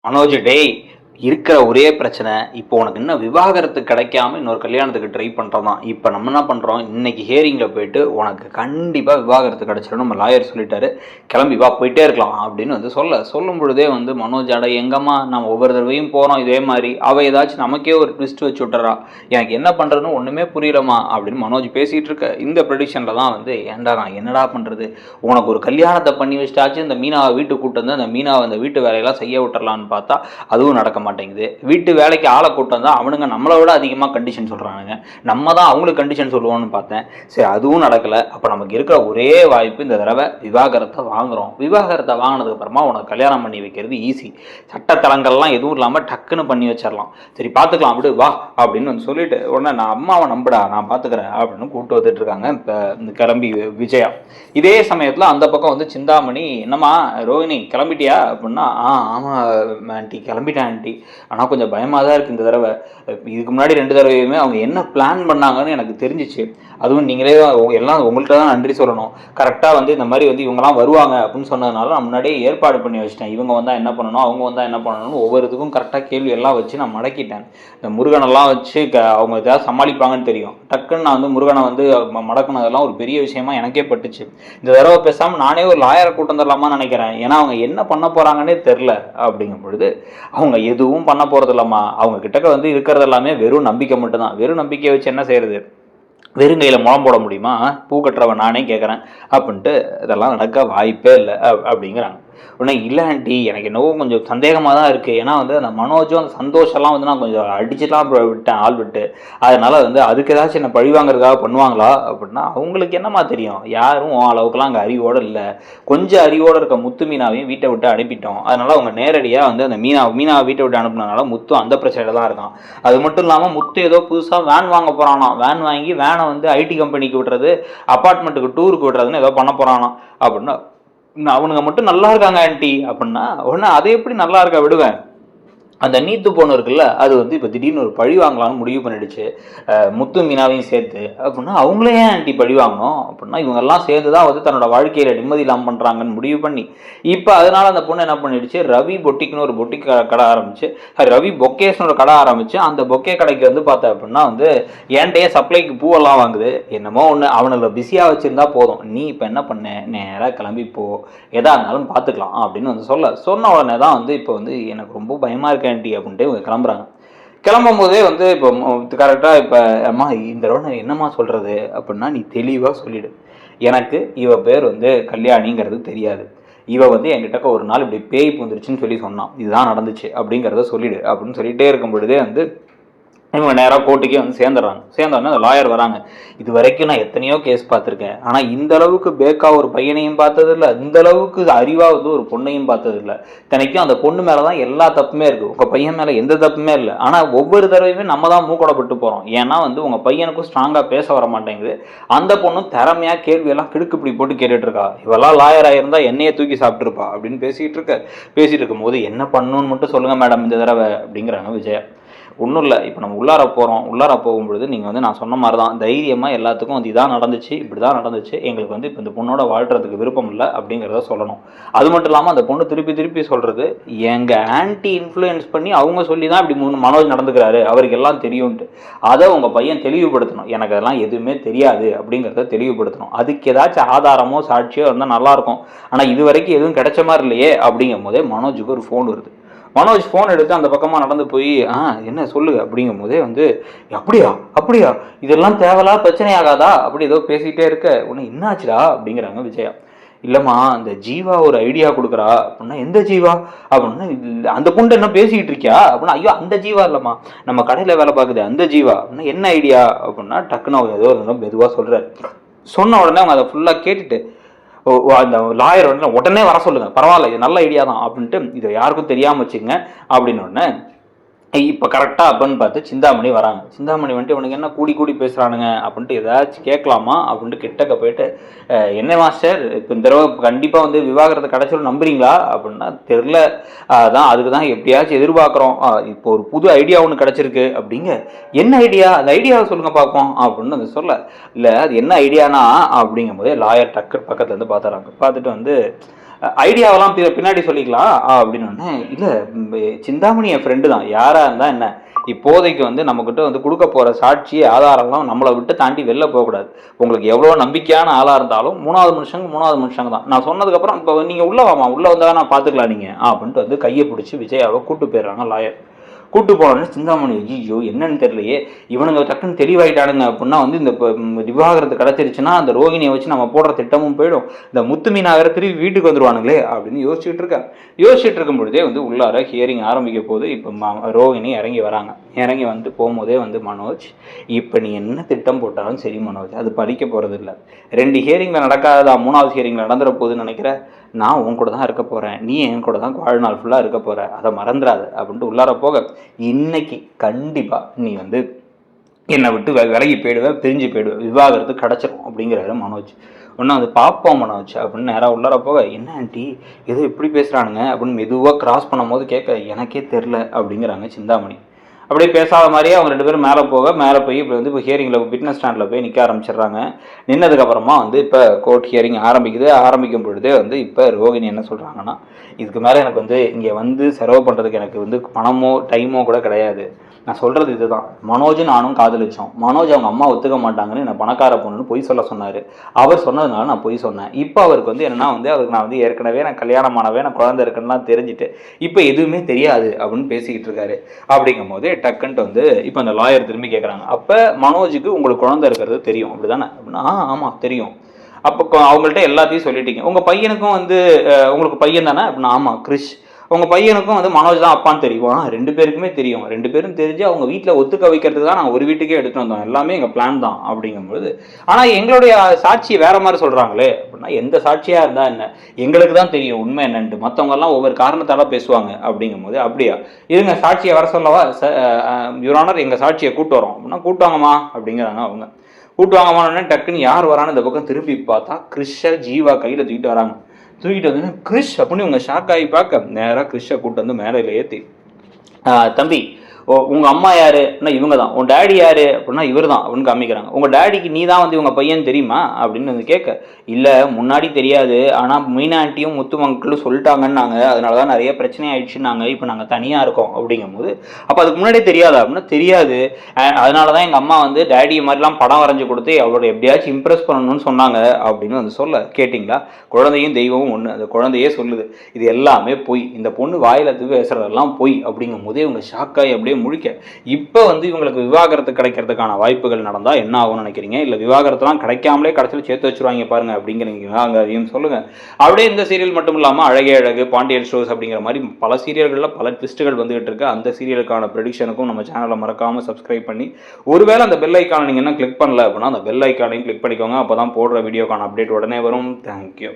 மனோஜ் டேய், இருக்கிற ஒரே பிரச்சனை இப்போ உனக்கு இன்னும் விவாகரத்து கிடைக்காம இன்னொரு கல்யாணத்துக்கு ட்ரை பண்ணுறதான். இப்போ நம்ம என்ன பண்ணுறோம், இன்னைக்கு ஹியரிங்கில் போயிட்டு உனக்கு கண்டிப்பாக விவாகரத்து கிடைச்சிடும் நம்ம லாயர் சொல்லிட்டாரு, கிளம்பி வா போயிட்டே இருக்கலாம் அப்படின்னு சொல்லும் பொழுதே மனோஜ் அட எங்கம்மா நம்ம ஒவ்வொரு தடவையும் போகிறோம் இதே மாதிரி அவள் ஏதாச்சும் நமக்கே ஒரு ட்விஸ்ட் வச்சு விட்டுறா, எனக்கு என்ன பண்ணுறதுன்னு ஒன்றுமே புரியலம்மா அப்படின்னு மனோஜ் பேசிகிட்டு இருக்க இந்த ப்ரெடிஷனில் தான் ஏன்டா நான் என்னடா பண்ணுறது, உனக்கு ஒரு கல்யாணத்தை பண்ணி வச்சிட்டாச்சு இந்த மீனாவை வீட்டுக்கு கூப்பிட்டு வந்து அந்த மீனாவை அந்த வீட்டு வேலையெல்லாம் செய்ய விட்டுறலான்னு பார்த்தா அதுவும் நடக்க மாட்டேங்குது. வீட்டு வேலைக்கு ஆளை கூட்டம் தான் அவனுங்க நம்மளை விட அதிகமாக கண்டிஷன் சொல்கிறானுங்க, நம்ம தான் அவங்களுக்கு கண்டிஷன் சொல்லுவோம்னு பார்த்தேன். சரி அதுவும் நடக்கலை. அப்போ நமக்கு இருக்கிற ஒரே வாய்ப்பு இந்த தடவை விவாகரத்தை வாங்குகிறோம். விவாகரத்தை வாங்கினதுக்கு அப்புறமா உனக்கு கல்யாணம் பண்ணி வைக்கிறது ஈஸி, சட்டத்தலங்கள்லாம் எதுவும் இல்லாமல் டக்குன்னு பண்ணி வச்சிடலாம். சரி பார்த்துக்கலாம் விடு வா அப்படின்னு சொல்லிட்டு உடனே நான் அம்மாவை நம்புடா நான் பார்த்துக்கிறேன் அப்படின்னு கூப்பிட்டு வந்துட்டு இருக்காங்க இப்போ இந்த கிளம்பி விஜயா. இதே சமயத்தில் அந்த பக்கம் சிந்தாமணி என்னம்மா ரோஹிணி கிளம்பிட்டியா அப்படின்னா ஆமாம் ஆண்டி கிளம்பிட்டேன் ஆண்டி, ஆனால் கொஞ்சம் பயமாக தான் இருக்குது இந்த தடவை. இதுக்கு முன்னாடி 2 தடவையுமே அவங்க என்ன பிளான் பண்ணாங்கன்னு எனக்கு தெரிஞ்சிச்சு. அதுவும் நீங்களே எல்லாம் உங்கள்கிட்ட தான் நன்றி சொல்லணும். கரெக்டாக இந்த மாதிரி இவங்கெல்லாம் வருவாங்க அப்படின்னு சொன்னதுனால நான் முன்னாடியே ஏற்பாடு பண்ணி வச்சிட்டேன். இவங்க வந்தால் என்ன பண்ணணும் அவங்க வந்தால் என்ன பண்ணணும்னு ஒவ்வொருத்துக்கும் கரெக்டாக கேள்வி எல்லாம் வச்சு நான் மடக்கிட்டேன். இந்த முருகனெல்லாம் வச்சு அவங்க ஏதாவது சமாளிப்பாங்கன்னு தெரியும். டக்குன்னு நான் முருகனை மடக்குனதெல்லாம் ஒரு பெரிய விஷயமா எனக்கே பட்டுச்சு. இந்த தடவை பேசாமல் நானே ஒரு லாயரை கூட்டம் தரலாமான்னு நினைக்கிறேன். ஏன்னா அவங்க என்ன பண்ண போகிறாங்கன்னே தெரில. அப்படிங்கும் பொழுது அவங்க எதுவும் பண்ண போகிறது இல்லைம்மா, அவங்க கிட்டக்க இருக்கிறது எல்லாமே வெறும் நம்பிக்கை மட்டும்தான். வெறும் நம்பிக்கையை வச்சு என்ன செய்யறது, வெறுங்கையில் முளம் போட முடியுமா, பூ கட்டுறவன் நானே கேட்குறேன் அப்படின்ட்டு இதெல்லாம் நடக்க வாய்ப்பே இல்லை அப்படிங்கிறாங்க. உடனே இல்லை ஆண்டி எனக்கு என்னவோ கொஞ்சம் சந்தேகமாக தான் இருக்குது. ஏன்னா அந்த மனோஜும் அந்த சந்தோஷம்லாம் நான் கொஞ்சம் அடிச்சுலாம் விட்டேன் ஆள் விட்டு, அதனால் அதுக்கு ஏதாச்சும் என்ன பழி வாங்குறதுக்காக பண்ணுவாங்களா அப்படின்னா அவங்களுக்கு என்னமா தெரியும், யாரும் அளவுக்குலாம் அங்கே அறிவோடு இல்லை. கொஞ்சம் அறிவோடு இருக்க முத்து மீனாவையும் வீட்டை விட்டு அனுப்பிட்டோம். அதனால் அவங்க நேரடியாக அந்த மீனாவை வீட்டை விட்டு அனுப்புனதுனால முத்து அந்த பிரச்சனையில் தான் இருக்கான். அது மட்டும் இல்லாமல் முத்து ஏதோ புதுசாக வேன் வாங்க போகிறானா, வேன் வாங்கி வேனை ஐடி கம்பெனிக்கு விடுறது, அப்பார்ட்மெண்ட்டுக்கு டூருக்கு விடுறதுன்னு ஏதோ பண்ண போகிறானா அப்படின்னா அவனுங்க மட்டும் நல்லா இருக்காங்க ஆண்டி அப்படின்னா உடனே அதை எப்படி நல்லா இருக்க விடுவேன். அந்த நீத்து பொண்ணு இருக்குல்ல அது இப்போ திடீர்னு ஒரு பழி வாங்கலாம்னு முடிவு பண்ணிடுச்சு முத்து மீனாவையும் சேர்த்து. அப்படின்னா அவங்களே ஏன் ஆண்டி பழி வாங்கணும் அப்படின்னா இவங்கெல்லாம் சேர்ந்து தான் தன்னோட வாழ்க்கையில் நிம்மதி இல்லாமல் பண்ணுறாங்கன்னு முடிவு பண்ணி இப்போ அதனால அந்த பொண்ணு என்ன பண்ணிடுச்சு, ரவி பொட்டிக்குன்னு ஒரு பொட்டிக் கடை ஆரம்பிச்சு, ரவி பொக்கேஸ்னு ஒரு கடை ஆரம்பிச்சு அந்த பொக்கே கடைக்கு பார்த்தேன் அப்படின்னா ஏன்டையே சப்ளைக்கு பூவெல்லாம் வாங்குது. என்னமோ ஒன்று அவனை பிஸியாக வச்சுருந்தா போதும், நீ இப்போ என்ன பண்ண நேராக கிளம்பி போ, எதா இருந்தாலும் பார்த்துக்கலாம் அப்படின்னு சொன்ன உடனே தான் இப்போ எனக்கு ரொம்ப பயமாக இருக்கு ஆண்டி அப்படின்ட்டு இவங்க கிளம்புறாங்க. கிளம்பும் போதே இப்போ கரெக்டாக இப்போ அம்மா இந்த தடவை என்னம்மா சொல்கிறது அப்படின்னா நீ தெளிவாக சொல்லிடு, எனக்கு இவ பேர் கல்யாணிங்கிறது தெரியாது, இவ என்கிட்ட ஒரு நாள் இப்படி பேய் பூந்துருச்சுன்னு சொல்லி சொன்னான், இதுதான் நடந்துச்சு அப்படிங்கிறத சொல்லிடு அப்படின்னு சொல்லிகிட்டே இருக்கும் பொழுதே இவங்க நேராக கோர்ட்டுக்கே சேர்ந்துடுறாங்க. அந்த லாயர் வராங்க. இது வரைக்கும் நான் எத்தனையோ கேஸ் பார்த்துருக்கேன், ஆனால் இந்த அளவுக்கு பேக்காக ஒரு பையனையும் பார்த்ததில்லை, இந்த அளவுக்கு அறிவாக ஒரு பொண்ணையும் பார்த்ததில்லை. தினைக்கும் அந்த பொண்ணு மேலே தான் எல்லா தப்புமே இருக்குது, உங்கள் பையன் மேலே எந்த தப்புமே இல்லை. ஆனால் ஒவ்வொரு தடவையுமே நம்ம தான் மூக்கொடப்பட்டு போகிறோம். ஏன்னா உங்கள் பையனுக்கும் ஸ்ட்ராங்காக பேச வர மாட்டேங்குது, அந்த பொண்ணும் திறமையாக கேள்வியெல்லாம் கிடுக்குப்பிடி போட்டு கேட்டுட்டு இருக்கா. இவெல்லாம் லாயராக இருந்தால் என்னையே தூக்கி சாப்பிட்டுருப்பா அப்படின்னு பேசிகிட்டு இருக்கும்போது என்ன பண்ணணும்னு மட்டும் சொல்லுங்கள் மேடம் இந்த தடவை அப்படிங்கிறாங்க விஜயா. ஒன்றும் இல்லை, இப்போ நம்ம உள்ளார போகும்பொழுது நீங்கள் நான் சொன்ன மாதிரி தான் தைரியமாக எல்லாத்துக்கும் இதான் நடந்துச்சு இப்படி தான் நடந்துச்சு, எங்களுக்கு இப்போ இந்த பொண்ணோட வாழ்கிறதுக்கு விருப்பம் இல்லை அப்படிங்கிறத சொல்லணும். அது மட்டும் இல்லாமல் அந்த பொண்ணு திருப்பி சொல்கிறது எங்கள் ஆன்டி இன்ஃப்ளூயன்ஸ் பண்ணி அவங்க சொல்லி தான் இப்படி மனோஜ் நடந்துக்கிறாரு, அவருக்கு எல்லாம் தெரியும்ன்ட்டு. அதை உங்கள் பையன் தெளிவுபடுத்தணும், எனக்கு அதெல்லாம் எதுவுமே தெரியாது அப்படிங்கிறத தெளிவுபடுத்தணும். அதுக்கு ஏதாச்சும் ஆதாரமோ சாட்சியோ இருந்தால் நல்லாயிருக்கும். ஆனால் இது வரைக்கும் எதுவும் கிடைச்ச மாதிரி இல்லையே அப்படிங்கும் போதே மனோஜுக்கு ஒரு ஃபோன் வருது. மனோஜ் ஃபோன் எடுத்து அந்த பக்கமாக நடந்து போய் என்ன சொல்லுங்க அப்படிங்கும் போதே அப்படியா இதெல்லாம் தேவையில்லா பிரச்சனை ஆகாதா அப்படி ஏதோ பேசிகிட்டே இருக்க உடனே என்னாச்சுடா அப்படிங்கிறாங்க விஜயா. இல்லைம்மா அந்த ஜீவா ஒரு ஐடியா கொடுக்குறா அப்படின்னா எந்த ஜீவா அப்படின்னா அந்த பொண்ணு என்ன பேசிக்கிட்டு இருக்கியா அப்படின்னா ஐயோ அந்த ஜீவா இல்லைம்மா நம்ம கடையில் வேலை பார்க்குது அந்த ஜீவா அப்படின்னா என்ன ஐடியா அப்படின்னா டக்குன்னு அவர் ஏதோ மெதுவாக சொல்கிறார். சொன்ன உடனே அவங்க அதை ஃபுல்லாக கேட்டுட்டு அந்த லாயர் உடனே வர சொல்லுங்க, பரவாயில்ல இது நல்ல ஐடியா தான் அப்படின்ட்டு இதை யாருக்கும் தெரியாமல் வச்சுங்க அப்படின்னு உடனே இப்போ கரெக்டாக அப்படின்னு பார்த்து சிந்தாமணி வராங்க. சிந்தாமணி இவனுக்கு என்ன கூடி பேசுகிறானுங்க அப்படின்ட்டு ஏதாச்சும் கேட்கலாமா அப்படின்ட்டு கிட்டக்க போயிட்டு என்ன மாஸ்டர் இப்போ இந்த தடவை கண்டிப்பாக விவாகரத்தை கிடைச்சோன்னு நம்புறீங்களா அப்படின்னா தெரில, அதான் அதுக்கு தான் எப்படியாச்சும் எதிர்பார்க்குறோம், இப்போ ஒரு புது ஐடியா ஒன்று கிடச்சிருக்கு அப்படிங்க. என்ன ஐடியா, அந்த ஐடியாவை சொல்லுங்கள் பார்ப்போம் அப்படின்னு இல்லை அது என்ன ஐடியானா அப்படிங்கும் போதே லாயர் டக்கர் பக்கத்துலேருந்து பார்த்துறாங்க. பார்த்துட்டு ஐடியாவெல்லாம் பின்னாடி சொல்லிக்கலாம் அப்படின்னு. இல்லை, சிந்தாமணி என் ஃப்ரெண்டு தான், யாராக இருந்தால் என்ன, இப்போதைக்கு வந்து நம்மக்கிட்ட வந்து கொடுக்க போகிற சாட்சி ஆதாரம்லாம் நம்மளை விட்டு தாண்டி வெளில போகக்கூடாது. உங்களுக்கு எவ்வளோ நம்பிக்கையான ஆளாக இருந்தாலும் மூணாவது மனுஷங்க தான். நான் சொன்னதுக்கப்புறம் இப்போ நீங்கள் உள்ளே வாமா, உள்ளே வந்தால் நான் பார்த்துக்கலாம் நீங்கள் அப்படின்ட்டு வந்து கையை பிடிச்சி விஜயாவை கூப்பிட்டு போயிடுறாங்க லாயர். கூட்டு போனோன்னு சிந்தாமணி, ஐயோ என்னன்னு தெரியலையே, இவனுங்க டக்குன்னு தெளிவாயிட்டானுங்க அப்படின்னா வந்து இந்த விவாகரத்து கிடச்சிருச்சுன்னா அந்த ரோகிணியை வச்சு நம்ம போடுற திட்டமும் போயிடும், இந்த முத்து மீனாகிற திரும்பி வீட்டுக்கு வந்துடுவானுங்களே அப்படின்னு யோசிச்சுட்டு இருக்கேன். யோசிச்சுட்டு இருக்கும் பொழுதே வந்து உள்ளார ஹியரிங் ஆரம்பிக்க போது. இப்போ ரோகிணி இறங்கி வராங்க. இறங்கி வந்து போகும்போதே வந்து, மனோஜ் இப்போ நீ என்ன திட்டம் போட்டாலும் சரி மனோஜ், அது படிக்க போகிறது இல்லை. 2 ஹியரிங்கில் நடக்காததா 3வது ஹியரிங்கில் நடந்துட போகுதுன்னு நினைக்கிறேன். நான் உன் கூட தான் இருக்க போகிறேன், நீ என் கூட தான் வாழ்நாள் ஃபுல்லாக இருக்க போகிற, அதை மறந்துடாது அப்படின்ட்டு உள்ளார போக, இன்னைக்கு கண்டிப்பாக நீ வந்து என்னை விட்டு விலகி போயிடுவேன், பிரிஞ்சு போயிடுவேன், விவாகரத்து கிடச்சிரும் அப்படிங்கிறாரு மனோஜ். ஒன்றும் அது பார்ப்போம் மனோஜ் அப்படின்னு நேராக உள்ளார போக, என்ன ஆண்டி ஏதோ எப்படி பேசுகிறானுங்க அப்படின்னு மெதுவாக கிராஸ் பண்ணும் போது கேட்க, எனக்கே தெரில அப்படிங்கிறாங்க சிந்தாமணி. அப்படியே பேசாத மாதிரியே அவங்க 2 பேரும் மேலே போய் இப்படி வந்து இப்போ ஹியரிங்கில் விட்னஸ் ஸ்டாண்டில் போய் நிற்க ஆரம்பிச்சிடுறாங்க. நின்னதுக்கப்புறமா வந்து இப்போ கோர்ட் ஹியரிங் ஆரம்பிக்கும் பொழுதே வந்து இப்போ ரோகிணி என்ன சொல்கிறாங்கன்னா, இதுக்கு மேலே எனக்கு வந்து இங்கே வந்து செலவு பண்ணுறதுக்கு எனக்கு வந்து பணமோ டைமோ கூட கிடையாது. நான் சொல்கிறது இதுதான், மனோஜ் நானும் காதலிச்சோம். மனோஜ் அவங்க அம்மா ஒத்துக்க மாட்டாங்கன்னு என்னை பணக்கார பொண்ணுன்னு பொய் சொல்ல சொன்னார். அவர் சொன்னதுனால நான் பொய் சொன்னேன். இப்போ அவருக்கு வந்து என்னன்னா வந்து அவருக்கு நான் வந்து ஏற்கனவே நான் கல்யாணமானவே, நான் குழந்தை இருக்குன்னுலாம் தெரிஞ்சுட்டு இப்போ எதுவுமே தெரியாது அப்படின்னு பேசிக்கிட்டு இருக்காரு. அப்படிங்கும் போது டக்குன்ட்டு வந்து இப்போ அந்த லாயர் திரும்பி கேட்குறாங்க, அப்போ மனோஜுக்கு உங்களுக்கு குழந்தை இருக்கிறது தெரியும் அப்படி தானே அப்படின்னா, ஆமாம் தெரியும். அப்போ அவங்கள்ட்ட எல்லாத்தையும் சொல்லிட்டீங்க. உங்கள் பையனுக்கும் வந்து உங்களுக்கு பையன் தானே அப்படின்னா, ஆமாம் கிறிஷ். உங்கள் பையனுக்கும் வந்து மனோஜ் தான் அப்பான்னு தெரியும். 2 பேருக்குமே தெரியும். 2 பேரும் தெரிஞ்சு அவங்க வீட்டில் ஒத்துக்க வைக்கிறதுக்கு தான் நாங்கள் ஒரு வீட்டுக்கே எடுத்துகிட்டு வந்தோம், எல்லாமே எங்கள் பிளான் தான் அப்படிங்கும்போது, ஆனால் எங்களுடைய சாட்சி வேற மாதிரி சொல்கிறாங்களே அப்படின்னா, எந்த சாட்சியாக இருந்தால் என்ன, எங்களுக்கு தான் தெரியும் உண்மை என்னன்ட்டு, மற்றவங்கெல்லாம் ஒவ்வொரு காரணத்தால் பேசுவாங்க அப்படிங்கும்போது, அப்படியா இருங்க சாட்சியை வர சொல்லவா, யுவர் ஆனர் எங்கள் சாட்சியை கூட்டு வரோம் அப்படின்னா, கூட்டுவாங்கம்மா அப்படிங்கிறாங்க அவங்க. கூட்டுவாங்கம்மான்னு டக்குன்னு யார் வரான்னு இந்த பக்கம் திரும்பி பார்த்தா கிறிஷை ஜீவா கையில் தூக்கிட்டு வராங்க. தூக்கிட்டு வந்து கிறிஷ் அப்படின்னு இவங்க ஷாக் ஆகி பார்க்க, நேராக கிறிஷை கூப்பிட்டு வந்து மேலே ஏற்றி, தம்பி உங்கள் அம்மா யார் அப்படின்னா இவங்க தான். உன் டேடி யார் அப்படின்னா இவர் தான் அப்படின்னு காமிக்கிறாங்க. உங்கள் டேடிக்கு நீ தான் வந்து இவங்க பையன் தெரியுமா அப்படின்னு வந்து கேட்க, இல்லை முன்னாடி தெரியாது, ஆனால் மீனா ஆண்டியும் முத்து மங்களும் சொல்லிட்டாங்கன்னாங்க, அதனால தான் நிறைய பிரச்சனை ஆயிடுச்சுன்னாங்க, இப்போ நாங்கள் தனியாக இருக்கோம் அப்படிங்கும்போது, அப்போ அதுக்கு முன்னாடியே தெரியாதா அப்படின்னா, தெரியாது, அதனால தான் எங்கள் அம்மா வந்து டேடி மாதிரிலாம் படம் வரைஞ்சி கொடுத்து அவரோட எப்படியாச்சும் இம்ப்ரெஸ் பண்ணணும்னு சொன்னாங்க அப்படின்னு வந்து சொல்ல, கேட்டிங்களா, குழந்தையும் தெய்வமும் ஒன்று, அந்த குழந்தையே சொல்லுது இது எல்லாமே பொய், இந்த பொண்ணு வாயில பேசுறதெல்லாம் பொய் அப்படிங்கும் போதே இவங்க ஷாக்காகி அப்படியே முழிக்க, இப்போ வந்து இவங்களுக்கு விவாகரத்து கிடைக்கிறதுக்கான வாய்ப்புகள் நடந்தால் என்ன ஆகும்னு நினைக்கிறீங்க, இல்லை விவாகரத்துலாம் கிடைக்காமலே கடைசியில் சேர்த்து வச்சுருவாங்க பாருங்க அப்படிங்கிறீங்களா, அங்கே அதையும் சொல்லுங்க. அப்படியே இந்த சீரியல் மட்டும் இல்லாமல் அழகே அழகு, பாண்டியன் ஸ்டோர்ஸ் அப்படிங்கிற மாதிரி பல சீரியல்களில் பல ட்விஸ்ட்டுகள் வந்துகிட்டு இருக்கு. அந்த சீரியலுக்கான ப்ரெடிக்ஷனுக்கும் நம்ம சேனலை மறக்காமல் சப்ஸ்கிரைப் பண்ணி, ஒருவேளை அந்த பெல் ஐக்கானை நீங்கள் என்ன கிளிக் பண்ணல அப்படின்னா அந்த பெல் ஐக்கானையும் கிளிக் பண்ணிக்கோங்க. அப்போ தான் போடுற வீடியோக்கான அப்டேட் உடனே வரும். தேங்க்யூ.